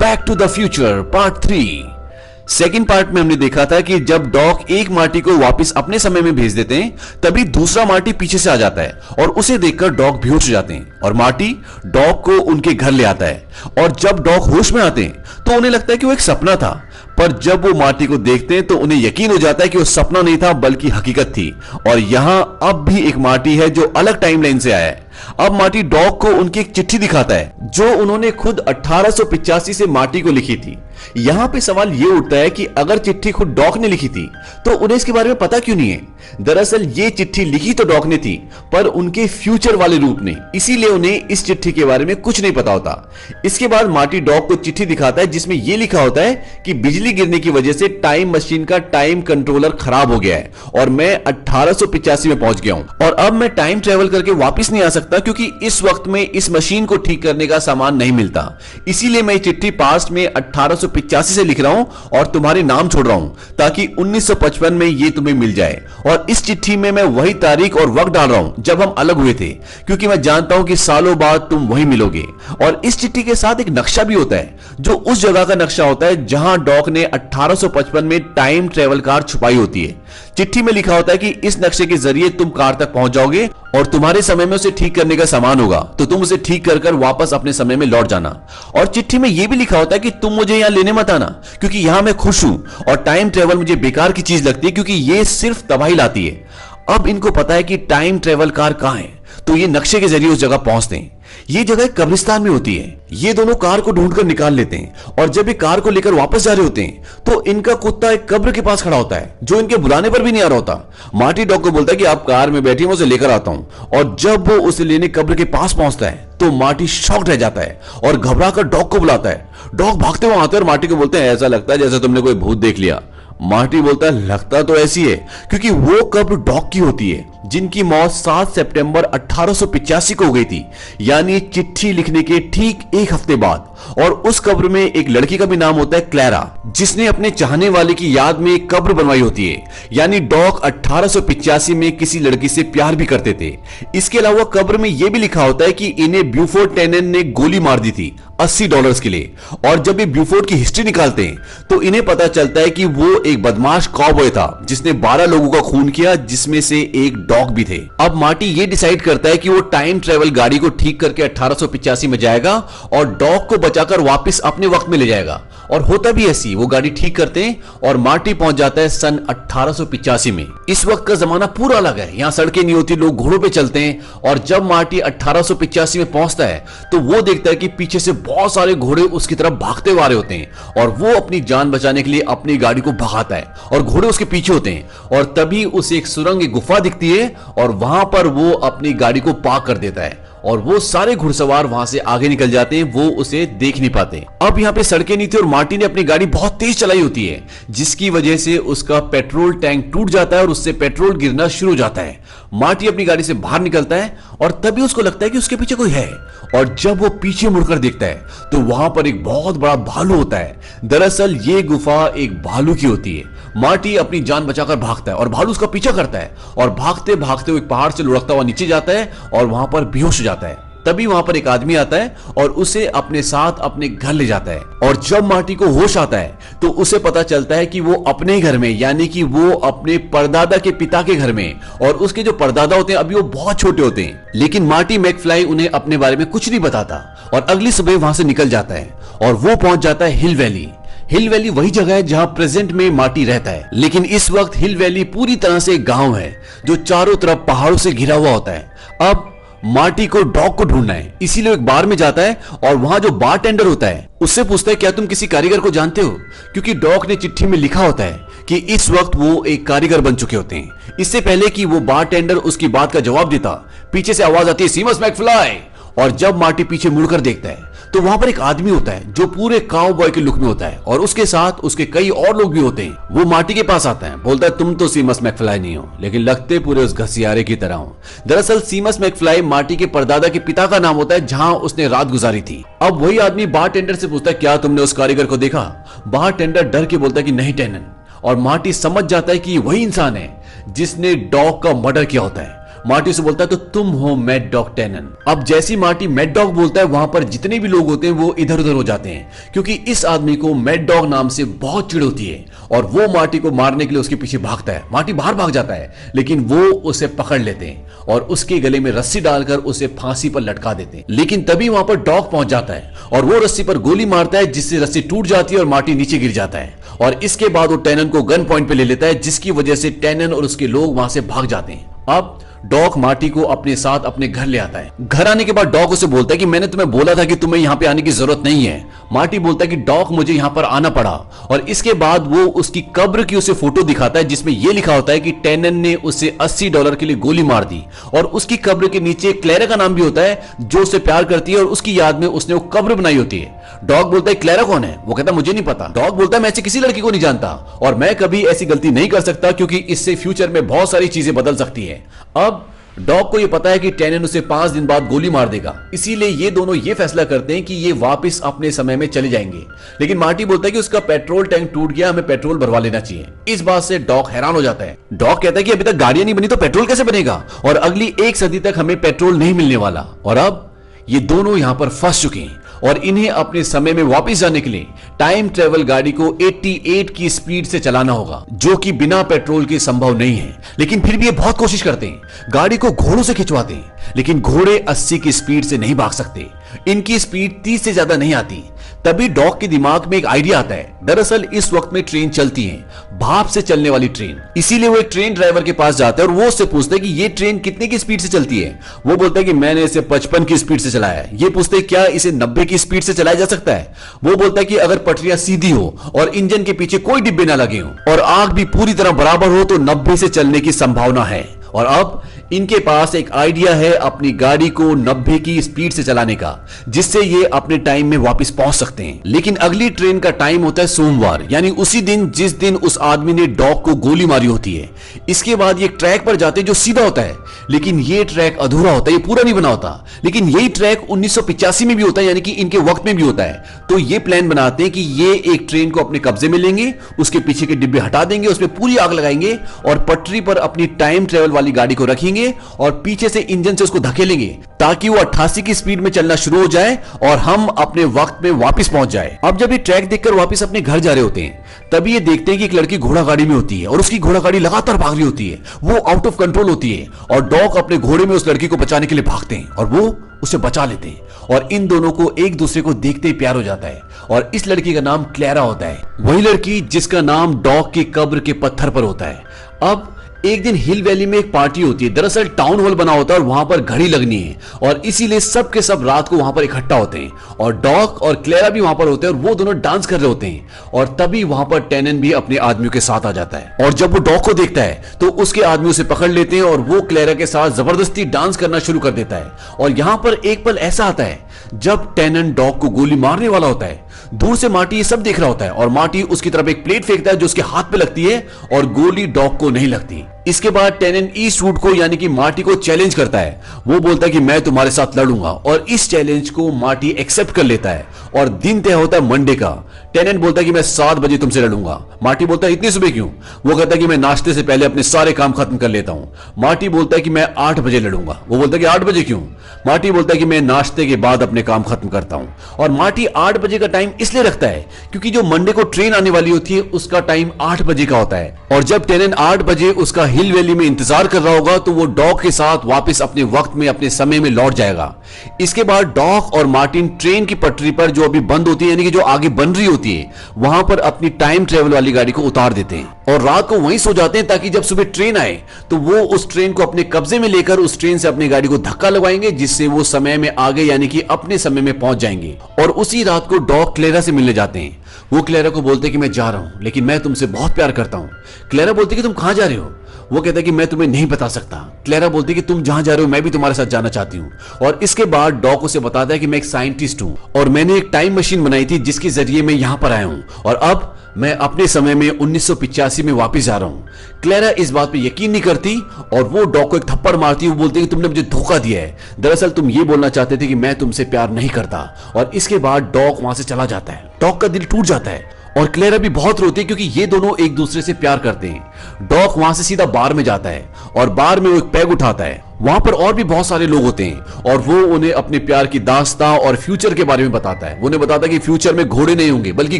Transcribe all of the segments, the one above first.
Back to the future part 3। Second part में हमने देखा था कि जब डॉक एक मार्टी को वापस अपने समय में भेज देते हैं, तभी दूसरा मार्टी पीछे से आ जाता है और उसे देखकर डॉक बेहोश हो जाते हैं और मार्टी डॉक को उनके घर ले आता है। और जब डॉक होश में आते हैं तो उन्हें लगता है कि वो एक सपना था, पर जब वो मार्टी को देखते हैं तो उन्हें यकीन हो जाता है कि वो सपना नहीं था बल्कि हकीकत थी। और यहां अब भी एक मार्टी है जो अलग टाइमलाइन से आया है। अब मार्टी डॉक को उनकी एक चिट्ठी दिखाता है जो उन्होंने खुद 1885 से मार्टी को लिखी थी। यहां पे सवाल ये उठता है कि अगर चिट्ठी खुद डॉक ने लिखी थी तो उन्हें इसके बारे में पता क्यों नहीं है। दरअसल ये चिट्ठी लिखी तो डॉक ने थी, पर उनके फ्यूचर वाले रूप ने, इसीलिए उन्हें इस चिट्ठी के बारे में कुछ नहीं पता होता। इसके बाद मार्टी डॉक को चिट्ठी दिखाता है जिसमें यह लिखा होता है कि बिजली गिरने की वजह से टाइम मशीन का टाइम कंट्रोलर खराब हो गया है और मैं 1885 में पहुंच गया हूं और अब मैं टाइम ट्रेवल करके वापस नहीं आ सकता क्योंकि इस वक्त में इस मशीन को ठीक करने का सामान नहीं मिलता। इसीलिए मैं चिट्ठी पास्ट में 1885 से लिख रहा हूं और तुम्हारे नाम छोड़ रहा हूं ताकि 1955 में ये तुम्हें मिल जाए। और इस चिट्ठी में मैं वही तारीख और वक्त डाल रहा हूं जब हम अलग हुए थे, क्योंकि मैं जानता हूं कि सालों बाद तुम वही मिलोगे। और इस चिट्ठी के साथ एक नक्शा भी होता है जो उस जगह का नक्शा होता है जहां डॉक ने 1855 में टाइम ट्रेवल कार छुपाई होती है। चिट्ठी में लिखा होता है कि इस नक्शे के जरिए तुम कार तक पहुंच जाओगे और तुम्हारे समय में उसे ठीक करने का सामान होगा, तो तुम उसे ठीक कर वापस अपने समय में लौट जाना। और चिट्ठी में यह भी लिखा होता है कि तुम मुझे यहां लेने मत आना क्योंकि यहां मैं खुश हूं और टाइम ट्रेवल मुझे बेकार की चीज लगती है क्योंकि यह सिर्फ तबाही लाती है। अब इनको पता है कि टाइम ट्रेवल कार कहां है, तो ये नक्शे के जरिए उस जगह पहुंचते हैं। ये जगह कब्रिस्तान में होती है। ये दोनों कार को ढूंढकर निकाल लेते हैं और जब ये कार को लेकर वापस जा रहे होते हैं तो इनका कुत्ता एक कब्र के पास खड़ा होता है जो इनके बुलाने पर भी नहीं आ रहा होता। मार्टी डॉक को बोलता है कि आप कार में बैठिए, मैं उसे लेकर आता हूं। और जब वो उसे लेने कब्र के पास पहुंचता है तो मार्टी शॉक्ड रह जाता है और घबराकर डॉक को बुलाता है। डॉक भागते हुए आते हैं और मार्टी को बोलते हैं ऐसा लगता है जैसे तुमने कोई भूत देख लिया। मार्टी बोलता है लगता तो ऐसी है क्योंकि वो कब्र डॉक की होती है जिनकी मौत 7 सितंबर 1885 को हो गई थी, यानी चिट्ठी लिखने के ठीक एक हफ्ते बाद। और उस कब्र में एक लड़की का भी नाम होता है क्लैरा, जिसने अपने चाहने वाले की याद में एक कब्र बनवाई होती है। यानी डॉक 1885 में किसी लड़की से प्यार भी करते थे। इसके अलावा कब्र में यह भी लिखा होता है कि इन्हें ब्यूफोर्ड टेनन ने गोली मार दी थी $80 के लिए। और जब ये ब्यूफोर्ड की हिस्ट्री निकालते हैं तो इन्हें पता चलता है कि वो एक बदमाश कॉबॉय था जिसने 12 लोगों का खून किया, जिसमें से एक डॉग भी थे। अब मार्टी ये डिसाइड करता है कि वो टाइम ट्रेवल गाड़ी को ठीक करके 1885 में जाएगा और डॉग को बचाकर वापस अपने वक्त में ले जाएगा। और होता भी ऐसी, वो गाड़ी ठीक करते हैं और मार्टी पहुंच जाता है सन 1885 में। इस वक्त का जमाना पूरा अलग है, यहां सड़कें नहीं होती, लोग घोड़ों पे चलते हैं। और जब मार्टी 1885 में पहुंचता है तो वो देखता है कि पीछे से बहुत सारे घोड़े उसकी तरफ भागते हुए आ रहे होते हैं और वो अपनी जान बचाने के लिए अपनी गाड़ी को भगाता है और घोड़े उसके पीछे होते हैं। और तभी उसे एक सुरंग, एक गुफा दिखती है और वहां पर वो अपनी गाड़ी को पार्क कर देता है और वो सारे घुड़सवार वहां से आगे निकल जाते हैं, वो उसे देख नहीं पाते। अब यहाँ पे सड़कें नहीं थी और मार्टी ने अपनी गाड़ी बहुत तेज चलाई होती है जिसकी वजह से उसका पेट्रोल टैंक टूट जाता है और उससे पेट्रोल गिरना शुरू हो जाता है। मार्टी अपनी गाड़ी से बाहर निकलता है और तभी उसको लगता है कि उसके पीछे कोई है। और जब वो पीछे मुड़कर देखता है तो वहां पर एक बहुत बड़ा भालू होता है। दरअसल ये गुफा एक भालू की होती है। मार्टी अपनी जान बचाकर भागता है और भालू उसका पीछा करता है और भागते भागते वो एक पहाड़ से लुढ़कता हुआ नीचे जाता है और वहां पर बेहोश हो जाता है। तभी वहां पर एक आदमी आता है और उसे अपने साथ अपने घर ले जाता है। और जब मार्टी को होश आता है तो उसे पता चलता है कि वो अपने घर में, यानी कि वो अपने परदादा के पिता के घर में, और उसके जो परदादा होते हैं अभी वो बहुत छोटे होते हैं। लेकिन मार्टी मैकफ्लाई उन्हें अपने बारे में कुछ नहीं बताता और अगली सुबह वहां से निकल जाता है और वो पहुंच जाता है हिल वैली। हिल वैली वही जगह है जहां प्रेजेंट में मार्टी रहता है, लेकिन इस वक्त हिल वैली पूरी तरह से एक गांव है जो चारों तरफ पहाड़ों से घिरा हुआ होता है। अब मार्टी को डॉग को ढूंढना है, इसीलिए एक बार में जाता है और वहां जो बार टेंडर होता है उससे पूछता है क्या तुम किसी कारीगर को जानते हो, क्योंकि डॉग ने चिट्ठी में लिखा होता है कि इस वक्त वो एक कारीगर बन चुके होते हैं। इससे पहले कि वो बार टेंडर उसकी बात का जवाब देता, पीछे से आवाज आती है सीमस मैकफ्लाई। और जब मार्टी पीछे मुड़कर देखता है तो वहां पर एक आदमी होता है जो पूरे काउबॉय के लुक में होता है और उसके साथ उसके कई और लोग भी होते हैं। वो मार्टी के पास आता है, बोलता है तुम तो सीमस मैकफ्लाई नहीं हो, लेकिन लगते पूरे उस घसियारे की तरह हो। दरअसल सीमस मैकफ्लाई मार्टी के परदादा के पिता का नाम होता है जहां उसने रात गुजारी थी। अब वही आदमी बार टेंडर से पूछता है क्या तुमने उस कारीगर को देखा। बार टेंडर डर के बोलता है कि नहीं टेनन। और मार्टी समझ जाता है कि वही इंसान है जिसने डॉग का मर्डर किया होता है। मार्टी उसे बोलता है तो तुम हो मैड डॉग टेनन। अब जैसी मार्टी मैड डॉग बोलता है वहां पर जितने भी लोग होते हैं वो इधर उधर हो जाते हैं, क्योंकि इस आदमी को मैड डॉग नाम से बहुत चिढ़ होती है और वो मार्टी को मारने के लिए उसके पीछे भागता है। मार्टी बाहर भाग जाता है लेकिन वो उसे पकड़ लेते हैं और उसके गले में रस्सी डालकर उसे फांसी पर लटका देते हैं। लेकिन तभी वहां पर डॉग पहुंच जाता है और वो रस्सी पर गोली मारता है, जिससे रस्सी टूट जाती है और मार्टी नीचे गिर जाता है। और इसके बाद वो टेनन को गन पॉइंट पे ले लेता है, जिसकी वजह से टेनन और उसके लोग वहां से भाग जाते हैं। अब डॉग मार्टी को अपने साथ अपने घर ले आता है। घर आने के बाद डॉग उसे बोलता है कि मैंने तुम्हें बोला था कि तुम्हें यहाँ पे आने की जरूरत नहीं है। मार्टी बोलता है कि डॉग मुझे यहाँ पर आना पड़ा, और इसके बाद वो उसकी कब्र की उसे फोटो दिखाता है जिसमें यह लिखा होता है कि टेनन ने उसे $80 के लिए गोली मार दी, और उसकी कब्र के नीचे क्लेरा का नाम भी होता है जो उसे प्यार करती है और उसकी याद में उसने वो कब्र बनाई होती है। डॉग बोलता है क्लेरा कौन है? वो कहता है मुझे नहीं पता। डॉग बोलता है मैं ऐसे किसी लड़की को नहीं जानता और मैं कभी ऐसी गलती नहीं कर सकता क्योंकि इससे फ्यूचर में बहुत सारी चीजें बदल सकती है। अब डॉग को यह पता है कि टेनन उसे 5 दिन बाद गोली मार देगा, इसीलिए ये दोनों ये फैसला करते हैं कि ये वापस अपने समय में चले जाएंगे। लेकिन मार्टी बोलता है कि उसका पेट्रोल टैंक टूट गया, हमें पेट्रोल भरवा लेना चाहिए। इस बात से डॉग हैरान हो जाता है। डॉग कहता है कि अभी तक गाड़ियां नहीं बनी तो पेट्रोल कैसे बनेगा, और अगली 1 सदी तक हमें पेट्रोल नहीं मिलने वाला। और अब ये दोनों यहां पर फंस चुके हैं और इन्हें अपने समय में वापस जाने के लिए टाइम ट्रेवल गाड़ी को 88 की स्पीड से चलाना होगा, जो कि बिना पेट्रोल के संभव नहीं है। लेकिन फिर भी ये बहुत कोशिश करते हैं। गाड़ी को घोड़ों से खिंचवाते हैं, लेकिन घोड़े 80 की स्पीड से नहीं भाग सकते। इनकी स्पीड 30 से ज्यादा नहीं आती। तभी डॉग के दिमाग में एक आइडिया आता है। दरअसल इस वक्त में ट्रेन चलती है, भाप से चलने वाली ट्रेन। इसीलिए वो एक ट्रेन ड्राइवर के पास जाता है और वो उससे पूछता है कि ये ट्रेन कितने की स्पीड से चलती है। वो बोलता है कि मैंने इसे 55 की स्पीड से चलाया है। ये पूछते हैं क्या इसे 90 की स्पीड से चलाया जा सकता है। वो बोलता है कि अगर पटरियां सीधी हो और इंजन के पीछे कोई डिब्बे ना लगे हो और आग भी पूरी तरह बराबर हो तो 90 से चलने की संभावना है। और अब इनके पास एक आइडिया है अपनी गाड़ी को 90 की स्पीड से चलाने का, जिससे ये अपने टाइम में वापस पहुंच सकते हैं। लेकिन अगली ट्रेन का टाइम होता है सोमवार, यानी उसी दिन जिस दिन उस आदमी ने डॉग को गोली मारी होती है। इसके बाद ये ट्रैक पर जाते हैं जो सीधा होता है, लेकिन ये ट्रैक अधूरा होता है, ये पूरा नहीं बना होता। लेकिन यही ट्रैक 1985 में भी होता है, यानी कि इनके वक्त में भी होता है। तो ये प्लान बनाते हैं कि ये एक ट्रेन को अपने कब्जे में लेंगे, उसके पीछे के डिब्बे हटा देंगे, उसमें पूरी आग लगाएंगे और पटरी पर अपनी टाइम ट्रेवल वाली गाड़ी को रखेंगे और पीछे से इंजन से उसको धकेलेंगे ताकि वो 88 की स्पीड में चलना शुरू हो जाए और हम अपने वक्त में वापस पहुंच जाए। अब जब ये ट्रैक देखकर वापस अपने घर जा रहे होते हैं, तभी ये देखते हैं कि एक लड़की घोड़ा गाड़ी में होती है और उसकी घोड़ा गाड़ी लगातार भाग रही होती है। वो आउट ऑफ कंट्रोल होती है और डॉग अपने घोड़े में उस लड़की को बचाने के लिए भागते हैं और वो उसे बचा लेते हैं। और इन दोनों को एक दूसरे को देखते ही प्यार हो जाता है और इस लड़की का नाम क्लेरा होता है, वही लड़की जिसका नाम डॉग की कब्र के पत्थर पर होता है। अब एक दिन हिल वैली में एक पार्टी होती है। दरअसल टाउन हॉल बना होता है और वहां पर घड़ी लगनी है और इसीलिए सब के सब रात को वहां पर इकट्ठा होते हैं और डॉग और क्लेरा भी वहां पर होते हैं और वो दोनों डांस कर रहे होते हैं। और तभी वहां पर टेनन भी अपने आदमियों के साथ आ जाता है और जब वो डॉग को देखता है तो उसके आदमी उसे पकड़ लेते हैं और वो क्लेरा के साथ जबरदस्ती डांस करना शुरू कर देता है। और यहां पर एक पल ऐसा आता है जब टेनन डॉग को गोली मारने वाला होता है। दूर से मार्टी ये सब देख रहा होता है और मार्टी उसकी तरफ एक प्लेट फेंकता है जो उसके हाथ पे लगती है और गोली डॉग को नहीं लगती। इसके बाद टेनन ईस्टवुड को यानी कि मार्टी को चैलेंज करता है। वो बोलता है कि मैं तुम्हारे साथ लड़ूंगा और इस चैलेंज को मार्टी एक्सेप्ट कर लेता है और दिन तय होता है मंडे का। टेनन बोलता है कि मैं 7 बजे तुमसे लड़ूंगा। मार्टी बोलता है इतनी सुबह क्यों? वो कहता है कि मैं नाश्ते से पहले अपने सारे काम खत्म कर लेता हूं। मार्टी बोलता है कि मैं 8 बजे लड़ूंगा। वो बोलता है कि 8 बजे क्यों? मार्टी बोलता है कि मैं नाश्ते के बाद अपने काम खत्म करता हूं। और मार्टी 8 बजे का टाइम इसलिए रखता है क्योंकि जो मंडे को ट्रेन आने वाली होती है उसका टाइम 8 बजे का होता है और जब टेनन 8 बजे उसका हिल वैली में इंतजार कर रहा होगा तो वो डॉग के साथ वापस अपने वक्त में अपने समय में लौट जाएगा। इसके बाद डॉग और मार्टिन ट्रेन की पटरी पर जो अभी बंद होती है यानी कि जो आगे बन रही होती है वहां पर अपनी टाइम ट्रेवल वाली गाड़ी को उतार देते हैं और रात को वहीं सो जाते हैं ताकि जब सुबह ट्रेन आए तो वो उस ट्रेन को अपने कब्जे में लेकर उस ट्रेन से अपनी गाड़ी को धक्का लगवाएंगे जिससे वो समय में आगे यानी कि अपने समय में पहुंच जाएंगे। और उसी रात को डॉग क्लेरा से मिलने जाते हैं। वो क्लेरा को बोलते हैं कि मैं जा रहा हूं लेकिन मैं तुमसे बहुत प्यार करता हूं। क्लेरा बोलती है कि तुम कहां जा रहे हो? वो कहता है कि मैं तुम्हें नहीं बता सकता। क्लेरा बोलती है कि तुम जहां जा रहे हो मैं भी तुम्हारे साथ जाना चाहती हूं। और इसके बाद डॉग उसे बताता है कि मैं एक साइंटिस्ट हूं और मैंने एक टाइम मशीन बनाई थी जिसके जरिए मैं यहां पर आया हूं और अब मैं अपने समय में 1985 में वापस जा रहा हूं। क्लेरा इस बात पे यकीन नहीं करती और वो डॉग को एक थप्पड़ मारती है। वो बोलती है कि तुमने मुझे धोखा दिया है, दरअसल तुम ये बोलना चाहते थे कि मैं तुमसे प्यार नहीं करता। और इसके बाद डॉग वहां से चला जाता है। डॉग का दिल टूट जाता है और क्लेरा भी बहुत रोती है क्योंकि ये दोनों एक दूसरे से प्यार करते हैं। डॉग वहां से सीधा बार में जाता है और बार में वो एक पैग उठाता है वहां पर और भी बहुत सारे लोग होते हैं और वो उन्हें अपने प्यार की दास्तां और फ्यूचर के बारे में बताता है। वो उन्हें बताता है कि फ्यूचर में घोड़े नहीं होंगे बल्कि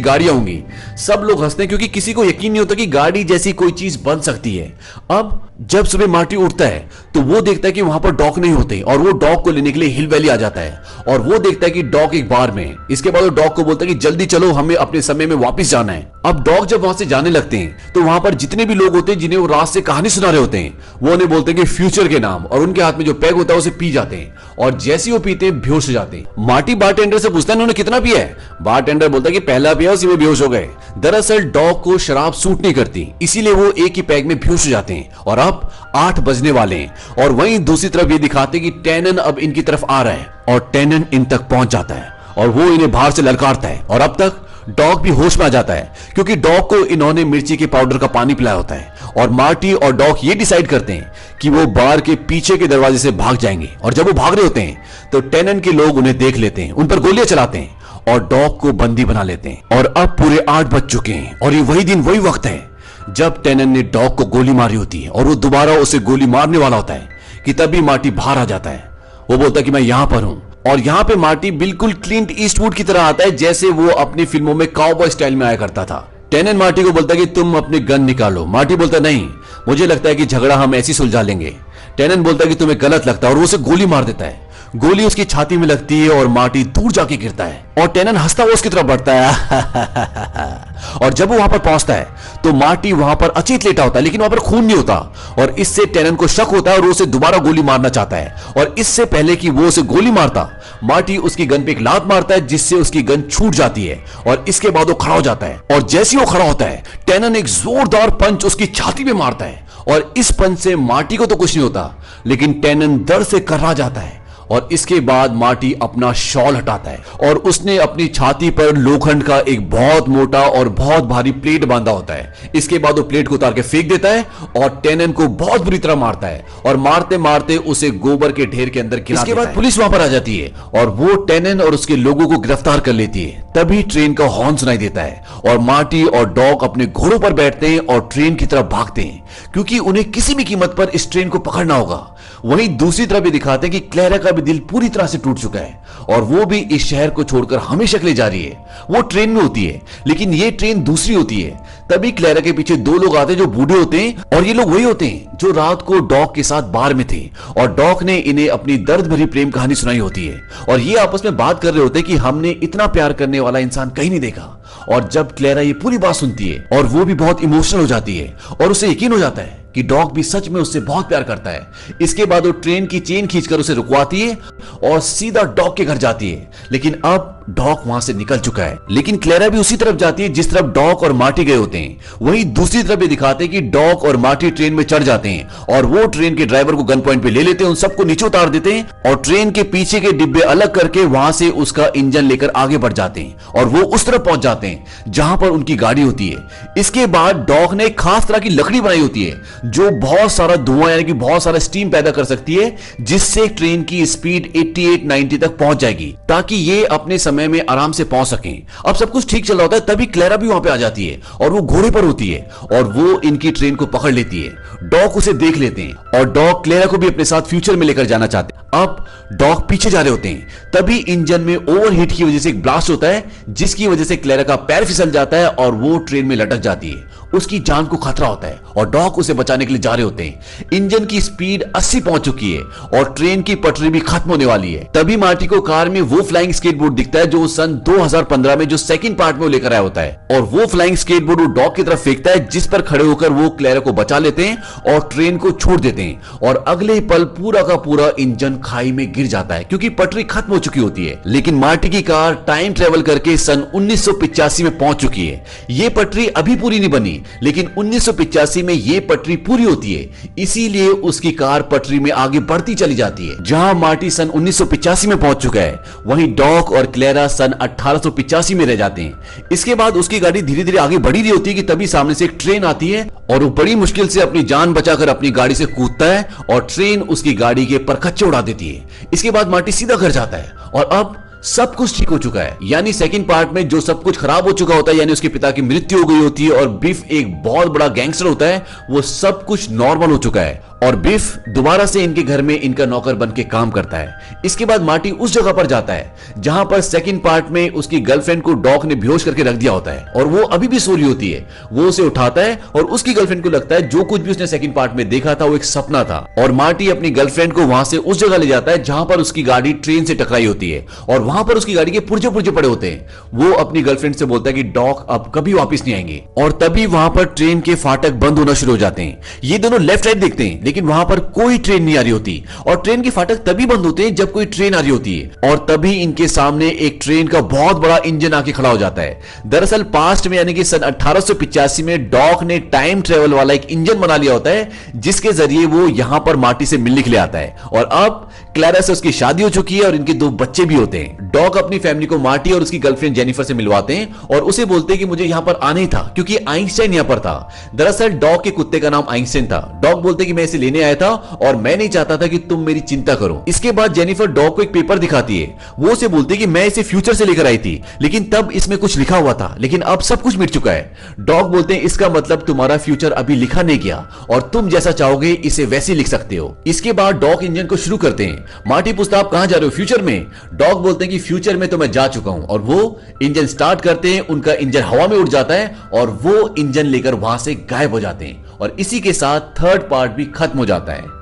गाड़ियां होंगी। सब लोग हंसते हैं क्योंकि किसी को यकीन नहीं होता कि गाड़ी जैसी कोई चीज बन सकती है। अब जब सुबह मार्टी उठता है तो वो देखता है कि वहां पर डॉग नहीं होते और वो डॉग को लेने के लिए हिल वैली आ जाता है और वो देखता है कि डॉग एक बार में। इसके बाद वो डॉग को बोलता है कि जल्दी चलो, हमें अपने समय में वापस जाना है। अब डॉग जब वहां से जाने लगते हैं तो वहां पर जितने भी लोग होते हैं जिन्हें वो रात से कहानी सुना रहे होते हैं, वो उन्हें बोलते हैं कि फ्यूचर के नाम, और उनके हाथ में जो पैग होता है उसे पी जाते हैं और जैसे वो पीते हैं बेहोश हो जाते हैं। मार्टी बारटेंडर से पूछता है उन्होंने कितना पिया है। बारटेंडर बोलता है कि पहला पिया, उसी में बेहोश हो गए। दरअसल डॉग को शराब सूट नहीं करती, इसीलिए वो एक ही पैग में बेहोश हो जाते हैं और अब 8 बजने वाले हैं। और वहीं दूसरी तरफ ये दिखाते कि टैनन अब इनकी तरफ आ रहा है और टैनन इन तक पहुंच जाता है और वो इन्हें बाहर से ललकारता है और अब तक डॉग भी होश में आ जाता है क्योंकि डॉग को इन्होंने मिर्ची के पाउडर का पानी पिलाया होता है। और मार्टी और डॉग ये डिसाइड करते हैं कि वो बार के पीछे के दरवाजे से भाग जाएंगे और जब वो भाग रहे होते हैं तो टैनन के लोग उन्हें देख लेते हैं, उन पर गोलियां चलाते हैं और डॉग को बंदी बना लेते हैं। और अब पूरे 8 बज चुके हैं और ये वही दिन वही वक्त है जब टैनन ने डॉग को गोली मारी होती है और वो दोबारा उसे गोली मारने वाला होता है कि तभी मार्टी बाहर आ जाता है। वो बोलता है कि मैं यहां पर हूं और यहां पे मार्टी बिल्कुल क्लिंट ईस्टवुड की तरह आता है जैसे वो अपनी फिल्मों में काउबॉय स्टाइल में आया करता था। टैनन मार्टी को बोलता है कि तुम अपने गन निकालो। मार्टी बोलता है नहीं, मुझे लगता है कि झगड़ा हम ऐसी सुलझा लेंगे। टैनन बोलता है कि तुम्हें गलत लगता है और वो उसे गोली मार देता है। गोली उसकी छाती में लगती है और मार्टी दूर जाके गिरता है और टैनन हंसता हुआ उसकी तरफ बढ़ता है। और जब वो वहां पर पहुंचता है तो मार्टी वहां पर अचेत लेटा होता है लेकिन वहां पर खून नहीं होता और इससे टैनन को शक होता है और वो उसे दोबारा गोली मारना चाहता है। और इससे पहले कि वो उसे गोली मारता, मार्टी उसकी गन पे एक लात मारता है जिससे उसकी गन छूट जाती है और इसके बाद वो खड़ा हो जाता है। और जैसे वो खड़ा होता है टैनन एक जोरदार पंच उसकी छाती में मारता है और इस पंच से मार्टी को तो कुछ नहीं होता लेकिन टैनन दर्द से कर्रा जाता है। और इसके बाद मार्टी अपना शॉल हटाता है और उसने अपनी छाती पर लोखंड का एक बहुत मोटा और बहुत भारी प्लेट बांधा होता है। इसके बाद वो प्लेट को उतार के फेंक देता है और टैनन को बहुत बुरी तरह मारता है और मारते मारते उसे गोबर के ढेर के अंदर गिरा देता है। इसके बाद पुलिस वहां पर आ जाती है और वो टैनन और उसके लोगों को गिरफ्तार कर लेती है। तभी ट्रेन का हॉर्न सुनाई देता है और मार्टी और डॉग अपने घोड़ों पर बैठते हैं और ट्रेन की तरफ भागते हैं क्योंकि उन्हें किसी भी कीमत पर इस ट्रेन को पकड़ना होगा। वहीं दूसरी तरफ भी दिखाते हैं कि क्लेरा का भी दिल पूरी तरह से टूट चुका है और वो भी इस शहर को छोड़कर हमेशा के लिए जा रही है। वो ट्रेन में होती है लेकिन ये ट्रेन दूसरी होती है। तभी क्लेरा के पीछे 2 लोग आते हैं जो बूढ़े होते हैं और ये लोग वही होते हैं जो रात को डॉग के साथ बार में थे और डॉग ने इन्हें अपनी दर्द भरी प्रेम कहानी सुनाई होती है और ये आपस में बात कर रहे होते हैं कि हमने इतना प्यार करने वाला इंसान कहीं नहीं देखा। और जब क्लेरा ये पूरी बात सुनती है और वो भी बहुत इमोशनल हो जाती है और उसे यकीन हो जाता है कि डॉग भी सच में उससे बहुत प्यार करता है। इसके बाद वो ट्रेन की चेन खींचकर उसे रुकवाती है और सीधा डॉग के घर जाती है लेकिन अब डॉग वहां से निकल चुका है। लेकिन क्लेरा भी उसी तरफ जाती है जिस तरफ डॉग और मार्टी गए होते हैं। वहीं दूसरी तरफ भी दिखाते हैं कि डॉग और मार्टी ट्रेन में चढ़ जाते हैं और वो ट्रेन के ड्राइवर को गन पॉइंट पे ले लेते हैं, उन सबको नीचे उतार देते हैं और ट्रेन के पीछे के डिब्बे अलग करके वहां से उसका इंजन लेकर आगे बढ़ जाते हैं और वो उस तरफ पहुंच जाते हैं जहां पर उनकी गाड़ी होती है। इसके बाद डॉग ने एक खास तरह की लकड़ी बनाई होती है जो बहुत सारा धुआं यानी कि बहुत सारा स्टीम पैदा कर सकती है जिससे ट्रेन की स्पीड 88-90 तक पहुंच जाएगी ताकि ये अपने समय में आराम से पहुंच सकें। अब सब कुछ ठीक चल रहा होता है तभी क्लेरा भी वहां पे आ जाती है और वो घोड़े पर होती है और वो इनकी ट्रेन को पकड़ लेती है। डॉग उसे देख लेते हैं और डॉग क्लेरा को भी अपने साथ फ्यूचर में लेकर जाना चाहते हैं। अब डॉग पीछे जा रहे होते हैं तभी इंजन में ओवरहीट की वजह से एक ब्लास्ट होता है जिसकी वजह से क्लेरा का पैर फिसल जाता है और वो ट्रेन में लटक जाती है। उसकी जान को खतरा होता है और डॉग उसे बचाने के लिए जा रहे होते हैं। इंजन की स्पीड 80 पहुंच चुकी है और ट्रेन की पटरी भी खत्म होने वाली है। तभी मार्टी को कार में वो फ्लाइंग स्केटबोर्ड दिखता है जो सन 2015 में जो सेकंड पार्ट में वो लेकर आया होता है और वो फ्लाइंग स्केटबोर्ड वो डॉग की तरफ फेंकता है जिस पर खड़े होकर वो क्लेरा को बचा लेते हैं और ट्रेन को छोड़ देते हैं और अगले ही पल पूरा का पूरा इंजन खाई में गिर जाता है क्योंकि पटरी खत्म हो चुकी होती है। लेकिन मार्टी की कार टाइम ट्रेवल करके सन 1985 में पहुंच चुकी है। ये पटरी अभी पूरी नहीं बनी लेकिन 1985 में ये पटरी पूरी होती है, इसीलिए उसकी कार पटरी में आगे बढ़ती चली जाती है। जहां मार्टी सन 1985 में पहुंच चुका है वहीं डॉग और क्लेरा सन 1885 में रह जाते हैं। इसके बाद उसकी गाड़ी धीरे धीरे आगे बढ़ी रही होती है कि तभी सामने से एक ट्रेन आती है और वो बड़ी मुश्किल से अपनी जान बचाकर अपनी गाड़ी से कूदता है और ट्रेन उसकी गाड़ी के परखच्चे उड़ा देती है। इसके बाद मार्टी सीधा घर जाता है और अब सब कुछ ठीक हो चुका है। यानी सेकंड पार्ट में जो सब कुछ खराब हो चुका होता है यानी उसके पिता की मृत्यु हो गई होती है और बिफ एक बहुत बड़ा गैंगस्टर होता है, वो सब कुछ नॉर्मल हो चुका है और बिफ दोबारा से इनके घर में इनका नौकर बन के काम करता है। इसके बाद मार्टी उस जगह पर जाता है जहां पर सेकंड पार्ट में उसकी गर्लफ्रेंड को डॉग ने बेहोश करके रख दिया होता है और वो अभी भी सो रही होती है। वो उसे उठाता है और उसकी गर्लफ्रेंड को लगता है जो कुछ भी उसने सेकंड पार्ट में देखा था वो एक सपना था, और मार्टी अपनी गर्लफ्रेंड को वहां से उस जगह ले जाता है जहां पर उसकी गाड़ी ट्रेन से टकराई होती है और वहां पर उसकी गाड़ी के पुर्जे पुर्जे पड़े होते हैं। वो अपनी गर्लफ्रेंड से बोलता है कि डॉग अब कभी वापस नहीं आएंगे, और तभी वहां पर ट्रेन के फाटक बंद होना शुरू हो जाते हैं। ये दोनों लेफ्ट राइट देखते हैं लेकिन वहां पर कोई ट्रेन नहीं आ रही होती, और ट्रेन के फाटक तभी बंद होते हैं जब कोई ट्रेन आ रही होती है, और तभी इनके सामने एक ट्रेन का बहुत बड़ा इंजन आके खड़ा हो जाता है। दरअसल पास्ट में यानी कि सन 1885 में डॉग ने टाइम ट्रेवल वाला एक इंजन बना लिया होता है जिसके जरिए वो यहां पर मार्टी से मिलने के लिए आता है, और अब क्लैरा से उसकी शादी हो चुकी है और इनके 2 बच्चे भी होते हैं। डॉग अपनी फैमिली को मार्टी और उसकी गर्लफ्रेंड जेनिफर से मिलवाते हैं और उसे बोलते हैं कि मुझे यहां पर आना ही था क्योंकि आइंस्टाइन यहां पर था। दरअसल डॉग के कुत्ते का नाम आइंस्टाइन था। डॉग बोलते कि मैं इसे लेने आया था और मैं नहीं चाहता था कि तुम मेरी चिंता करो। इसके बाद जेनिफर डॉग को एक पेपर दिखाती है। वो उसे बोलती है कि मैं इसे फ्यूचर से लेकर आई थी लेकिन तब इसमें कुछ लिखा हुआ था लेकिन अब सब कुछ मिट चुका है। डॉग बोलते हैं इसका मतलब तुम्हारा फ्यूचर अभी लिखा नहीं गया और तुम जैसा चाहोगे इसे वैसे लिख सकते हो। इसके बाद डॉग इंजन को शुरू करते हैं। मार्टी पूछता आप कहां जा रहे हो? फ्यूचर में। डॉग बोलते हैं कि फ्यूचर में तो मैं जा चुका हूं, और वो इंजन स्टार्ट करते हैं। उनका इंजन हवा में उड़ जाता है और वो इंजन लेकर वहां से गायब हो जाते हैं, और इसी के साथ थर्ड पार्ट भी खत्म हो जाता है।